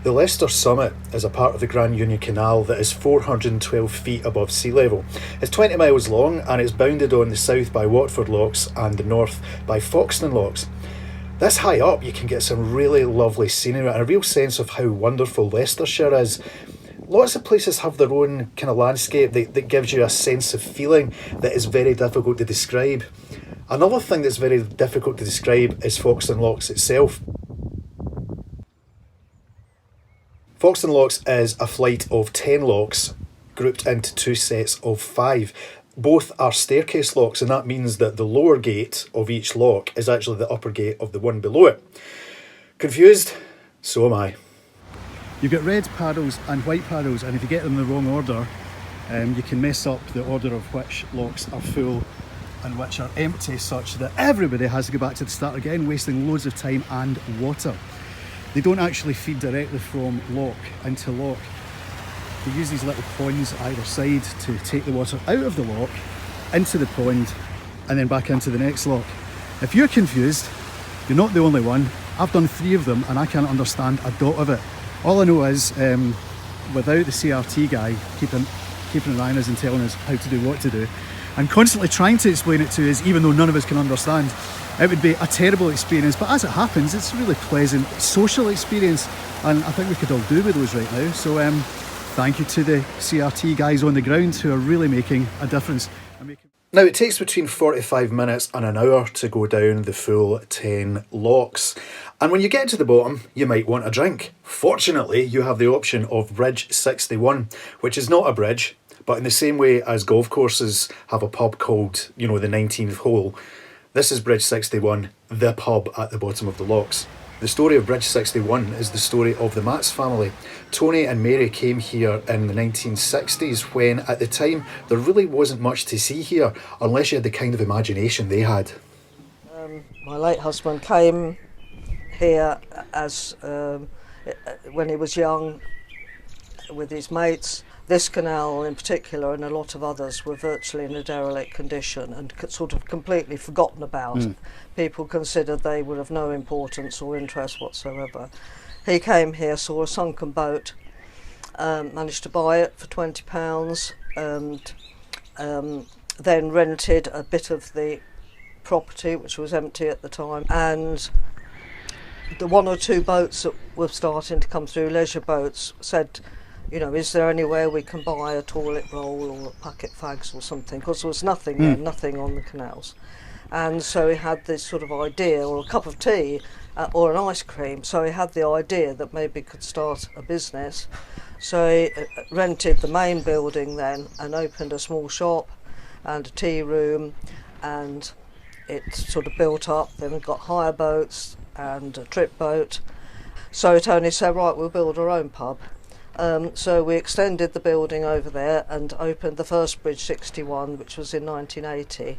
The Leicester Summit is a part of the Grand Union Canal that is 412 feet above sea level. It's 20 miles long and it's bounded on the south by Watford Locks and the north by Foxton Locks. This high up you can get some really lovely scenery and a real sense of how wonderful Leicestershire is. Lots of places have their own kind of landscape that gives you a sense of feeling that is very difficult to describe. Another thing that's very difficult to describe is Foxton Locks itself. Foxton Locks is a flight of 10 locks grouped into two sets of 5. Both are staircase locks, and that means that the lower gate of each lock is actually the upper gate of the one below it. Confused? So am I. You've got red paddles and white paddles, and if you get them in the wrong order, you can mess up the order of which locks are full and which are empty, such that everybody has to go back to the start again, wasting loads of time and water. They don't actually feed directly from lock into lock. They use these little ponds either side to take the water out of the lock, into the pond, and then back into the next lock. If you're confused, you're not the only one. I've done 3 of them and I can't understand a dot of it. All I know is, without the CRT guy keeping an eye on us and telling us how to do what to do, and constantly trying to explain it to us, even though none of us can understand, it would be a terrible experience. But as it happens, it's a really pleasant social experience, and I think we could all do with those right now. So thank you to the CRT guys on the ground who are really making a difference. Now, it takes between 45 minutes and an hour to go down the full 10 locks. And when you get to the bottom, you might want a drink. Fortunately, you have the option of Bridge 61, which is not a bridge, but in the same way as golf courses have a pub called, the 19th hole, this is Bridge 61, the pub at the bottom of the locks. The story of Bridge 61 is the story of the Matts family. Tony and Mary came here in the 1960s when, at the time, there really wasn't much to see here unless you had the kind of imagination they had. My late husband came here as when he was young with his mates. This canal in particular and a lot of others were virtually in a derelict condition and sort of completely forgotten about. People considered they were of no importance or interest whatsoever. He came here, saw a sunken boat, managed to buy it for £20 and then rented a bit of the property, which was empty at the time, and the 1 or 2 boats that were starting to come through, leisure boats, said, is there anywhere we can buy a toilet roll or a packet fags or something? Because there was nothing there, nothing on the canals. And so he had this sort of idea, or a cup of tea, or an ice cream. So he had the idea that maybe he could start a business. So he rented the main building then and opened a small shop and a tea room, and it sort of built up. Then we got hire boats and a trip boat. So Tony said, right, we'll build our own pub. So we extended the building over there and opened the first Bridge 61, which was in 1980,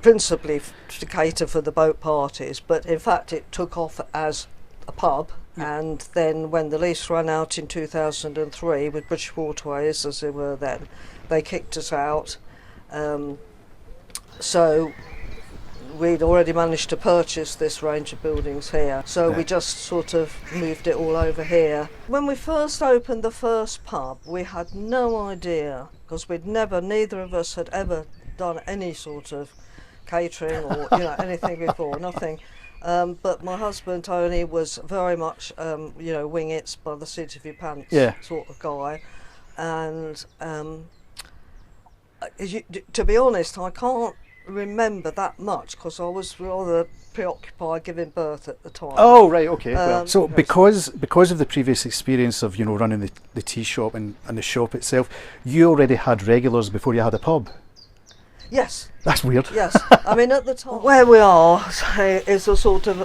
principally to cater for the boat parties, but in fact it took off as a pub. And then when the lease ran out in 2003 with British Waterways, as they were then, they kicked us out. So we'd already managed to purchase this range of buildings here, so we just sort of moved it all over here. When we first opened the first pub, we had no idea, because neither of us had ever done any sort of catering or anything before, nothing. But my husband Tony was very much wing it's by the seat of your pants sort of guy, and to be honest, I can't remember that much because I was rather preoccupied giving birth at the time. Oh right, okay. So because of the previous experience of running the tea shop and the shop itself, you already had regulars before you had a pub. Yes. That's weird. Yes. I mean, at the time where we are is a sort of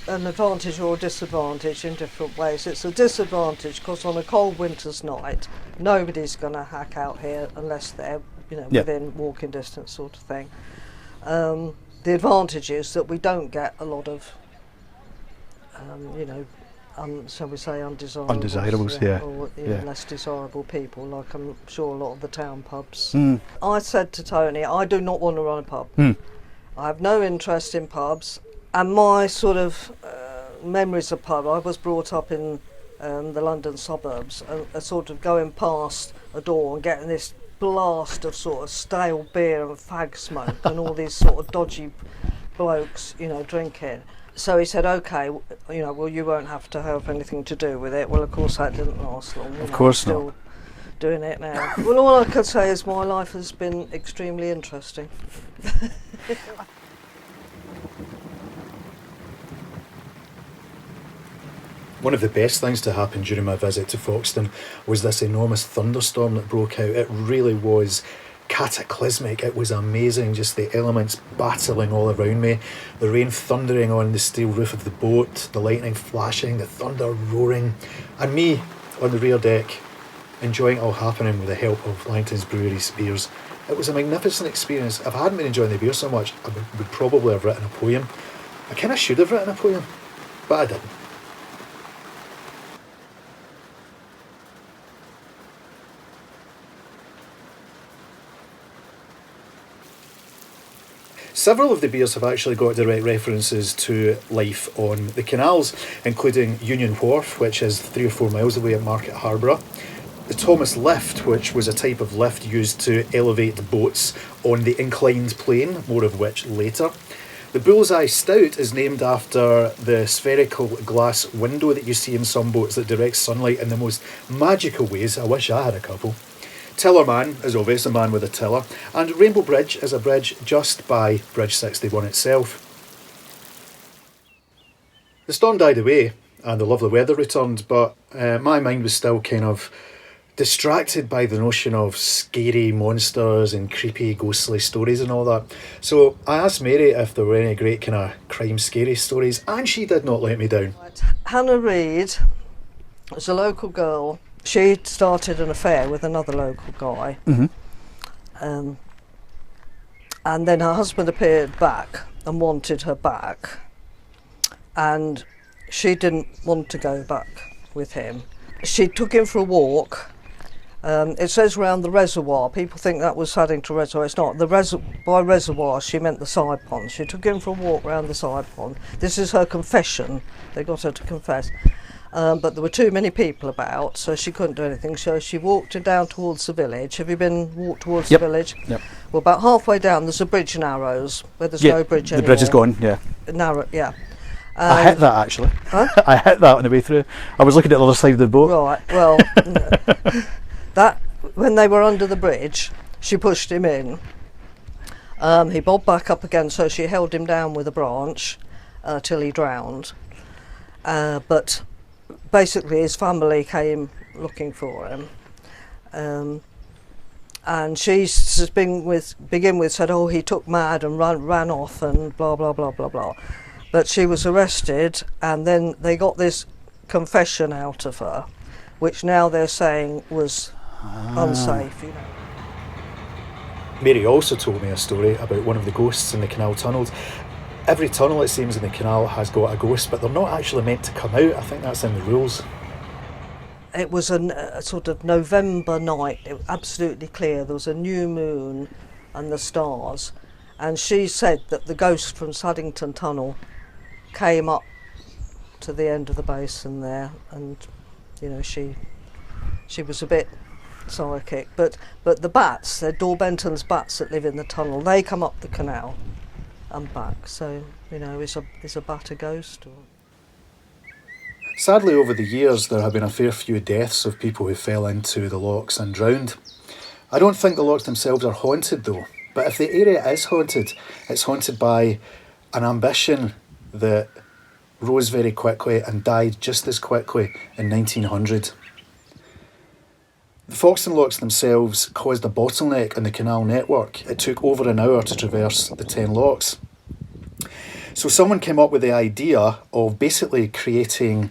an advantage or a disadvantage in different ways. It's a disadvantage because on a cold winter's night nobody's going to hack out here unless they're within walking distance sort of thing. The advantage is that we don't get a lot of, shall we say, undesirables, or less desirable people, like I'm sure a lot of the town pubs. I said to Tony, I do not want to run a pub. I have no interest in pubs, and my sort of memories of pub. I was brought up in the London suburbs, and sort of going past a door and getting this blast of sort of stale beer and fag smoke and all these sort of dodgy blokes, drinking. So he said, okay, well, you won't have to have anything to do with it. Well, of course, that didn't last long. Of course still not. Doing it now. Well, all I can say is my life has been extremely interesting. One of the best things to happen during my visit to Foxton was this enormous thunderstorm that broke out. It really was cataclysmic. It was amazing, just the elements battling all around me, the rain thundering on the steel roof of the boat, the lightning flashing, the thunder roaring, and me on the rear deck enjoying it all happening with the help of Langton Brewery's beers. It was a magnificent experience. If I hadn't been enjoying the beer so much, I would probably have written a poem. I kind of should have written a poem, but I didn't. Several of the beers have actually got direct references to life on the canals, including Union Wharf, which is 3 or 4 miles away at Market Harborough, the Thomas Lift, which was a type of lift used to elevate boats on the Inclined Plane, more of which later. The Bullseye Stout is named after the spherical glass window that you see in some boats that directs sunlight in the most magical ways. I wish I had a couple. Tillerman is obvious, a man with a tiller, and Rainbow Bridge is a bridge just by Bridge 61 itself. The storm died away and the lovely weather returned, but my mind was still kind of distracted by the notion of scary monsters and creepy ghostly stories and all that. So I asked Mary if there were any great kind of crime scary stories, and she did not let me down. Hannah Reid was a local girl. She started an affair with another local guy, and then her husband appeared back and wanted her back, and she didn't want to go back with him. She took him for a walk. It says round the reservoir. People think that was Saddington Reservoir. It's not. By reservoir, she meant the side pond. She took him for a walk round the side pond. This is her confession. They got her to confess. But there were too many people about, so she couldn't do anything. So she walked down towards the village. Have you walked towards the village? Yep. Well, about halfway down, there's a bridge in Narrows, where there's no bridge anymore. The bridge is gone, yeah. Narrow, yeah. I hit that actually. Huh? I hit that on the way through. I was looking at the other side of the boat. Right, well, that when they were under the bridge, she pushed him in. He bobbed back up again, so she held him down with a branch till he drowned. But basically his family came looking for him, and she to begin with said, oh, he took mad and ran off and blah blah blah blah blah. But she was arrested, and then they got this confession out of her, which now they're saying was unsafe. Mary also told me a story about one of the ghosts in the canal tunnels. Every tunnel, it seems, in the canal has got a ghost, but they're not actually meant to come out. I think that's in the rules. It was a sort of November night. It was absolutely clear. There was a new moon and the stars. And she said that the ghost from Saddington Tunnel came up to the end of the basin there, and she was a bit psychic. But the bats, they're Dorbenton's bats that live in the tunnel, they come up the canal and back. So, is a bat a ghost? Or? Sadly, over the years, there have been a fair few deaths of people who fell into the locks and drowned. I don't think the locks themselves are haunted, though. But if the area is haunted, it's haunted by an ambition that rose very quickly and died just as quickly in 1900. The Foxton Locks themselves caused a bottleneck in the canal network. It took over an hour to traverse the 10 locks. So someone came up with the idea of basically creating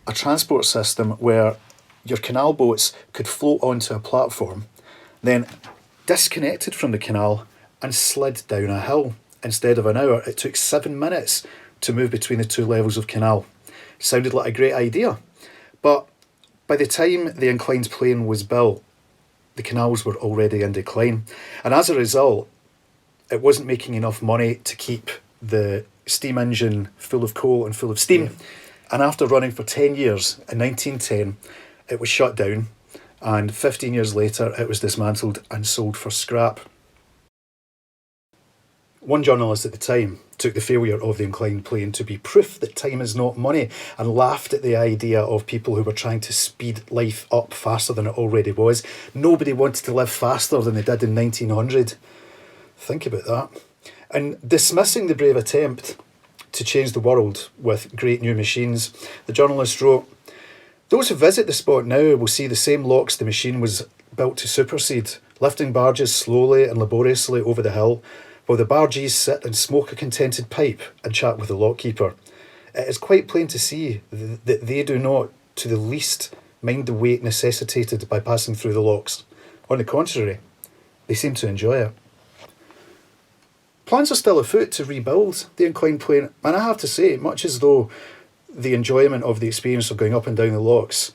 a transport system where your canal boats could float onto a platform, then disconnected from the canal and slid down a hill. Instead of an hour, it took 7 minutes to move between the two levels of canal. Sounded like a great idea, but by the time the inclined plane was built, the canals were already in decline, and as a result, it wasn't making enough money to keep the steam engine full of coal and full of steam. And after running for 10 years, in 1910, it was shut down, and 15 years later it was dismantled and sold for scrap. One journalist at the time took the failure of the inclined plane to be proof that time is not money, and laughed at the idea of people who were trying to speed life up faster than it already was. Nobody wanted to live faster than they did in 1900. Think about that. And dismissing the brave attempt to change the world with great new machines, the journalist wrote, "Those who visit the spot now will see the same locks the machine was built to supersede, lifting barges slowly and laboriously over the hill, while the bargees sit and smoke a contented pipe and chat with the lockkeeper. It is quite plain to see that they do not, to the least, mind the wait necessitated by passing through the locks. On the contrary, they seem to enjoy it." Plans are still afoot to rebuild the inclined plane, and I have to say, much as though the enjoyment of the experience of going up and down the locks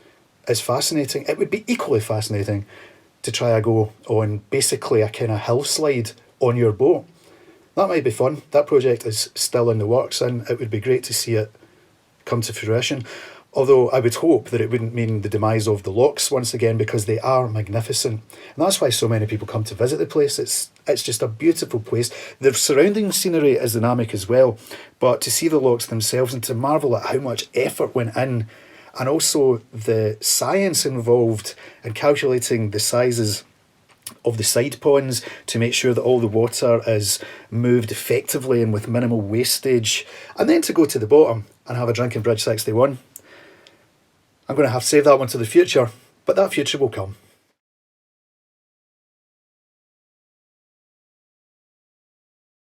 is fascinating, it would be equally fascinating to try a go on basically a kind of hill slide on your boat. That might be fun. That project is still in the works, and it would be great to see it come to fruition. Although I would hope that it wouldn't mean the demise of the locks once again, because they are magnificent. And that's why so many people come to visit the place. It's just a beautiful place. The surrounding scenery is dynamic as well, but to see the locks themselves and to marvel at how much effort went in, and also the science involved in calculating the sizes of the side ponds to make sure that all the water is moved effectively and with minimal wastage, and then to go to the bottom and have a drink in Bridge 61. I'm going to have to save that one to the future, but that future will come.